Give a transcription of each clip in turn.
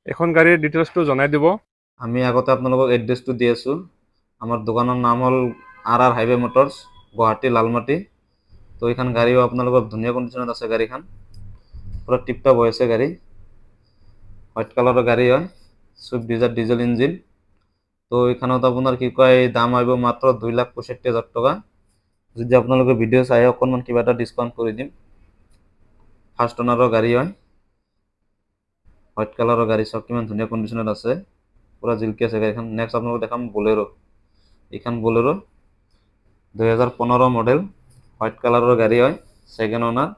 এখন গাড়ীৰ ডিটেইলছটো জনাই দিব। আমি আগতে আপোনালোকক এড্ৰেছটো দি আছোঁ। আমাৰ দোকানৰ নাম হ'ল RR হাইৱে মটৰ্ছ, গুৱাহাটী লালমাটি। তো এইখন গাড়ীও আপোনালোকৰ ধুনীয়া কণ্ডিশ্যনত আছে। গাড়ীখন পুৰা টিপটপ হৈ আছে। গাড়ী হোৱাইট কালাৰৰ গাড়ী হয়, চুইফ্ট ডিজায়াৰ ডিজেল ইঞ্জিন। তো এইখনত আপোনাৰ কি কয় দাম আহিব মাত্ৰ 2,65,000 টকা। যদি আপোনালোকে ভিডিঅ' চাই অকণমান কিবা এটা ডিছকাউণ্ট কৰি দিম। ফাৰ্ষ্ট অনাৰৰ গাড়ী হয়, হোৱাইট কালাৰৰ গাড়ী। চাওক কিমান ধুনীয়া কণ্ডিশ্যনত আছে, পুৰা জিলকি আছে গাড়ীখন। নেক্সট আপোনালোকক দেখাম বলেৰো। এইখন বলেৰো 2015 মডেল, হোৱাইট কালাৰৰ গাড়ী হয়, ছেকেণ্ড অনাৰ।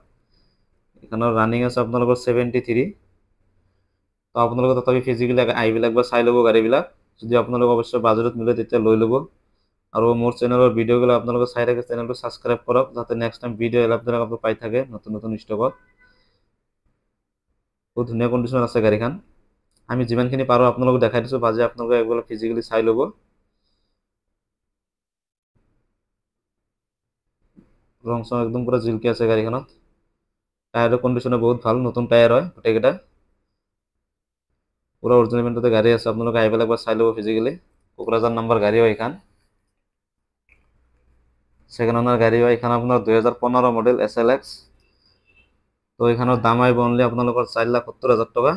এইখনৰ ৰানিং আছে আপোনালোকৰ 73। তো আপোনালোকে তথাপি ফিজিকেলি আহিবিলাক একবাৰ চাই ল'ব গাড়ীবিলাক। যদি আপোনালোক অৱশ্যে বাজেটত মিলে তেতিয়া লৈ ল'ব। আৰু মোৰ চেনেলৰ ভিডিঅ'বিলাক আপোনালোকে চাই থাকে, চেনেলটো ছাবস্ক্ৰাইব কৰক যাতে নেক্সট টাইম ভিডিঅ' আপোনালোকে আপোনালোক পাই থাকে নতুন নতুন ষ্টকত। বহুত ধুনীয়া কণ্ডিশ্যনত আছে গাড়ীখন। আমি যিমানখিনি পাৰোঁ আপোনালোকক দেখাই দিছোঁ, বাজে আপোনালোকে একবাৰ ফিজিকেলি চাই ল'ব। ৰং চং একদম পুৰা জিলকি আছে গাড়ীখনত। টায়াৰৰ কণ্ডিশ্যনো বহুত ভাল, নতুন টায়াৰ হয় গোটেইকেইটা। পুৰা অৰিজিনেল পেণ্টতে গাড়ী আছে, আপোনালোকে আহি পেলাই একবাৰ চাই ল'ব ফিজিকেলি। কোকৰাঝাৰ নাম্বাৰ গাড়ী হয় এইখন, ছেকেণ্ড অনাৰ গাড়ী হয়। এইখন আপোনাৰ 2015 মডেল SLX। তো এইখনৰ দাম আহিব অনলি আপোনালোকৰ 4,70,000 টকা।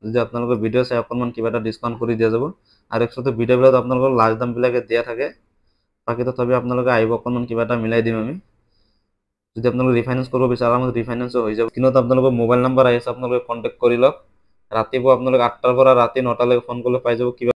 যদি আপোনালোকে ভিডিঅ' চাই অকণমান কিবা এটা ডিছকাউণ্ট কৰি দিয়া যাব। আৰু একচুৱেলি ভিডিঅ'বিলাকত আপোনালোকৰ লাষ্ট দামবিলাকে দিয়া থাকে, বাকী তথাপি আপোনালোকে আহিব অকণমান কিবা এটা মিলাই দিম আমি। যদি আপোনালোকে ৰিফাইনেন্স কৰিব বিচাৰে আমাৰ ৰিফাইনেন্সো হৈ যাব। কিন্তু আপোনালোকৰ মোবাইল নাম্বাৰ আহি আছে, আপোনালোকে কণ্টেক্ট কৰি লওক। ৰাতিপুৱা আপোনালোকে 8টাৰ পৰা ৰাতি 9টালৈকে ফোন কৰিলে পাই যাব কিবা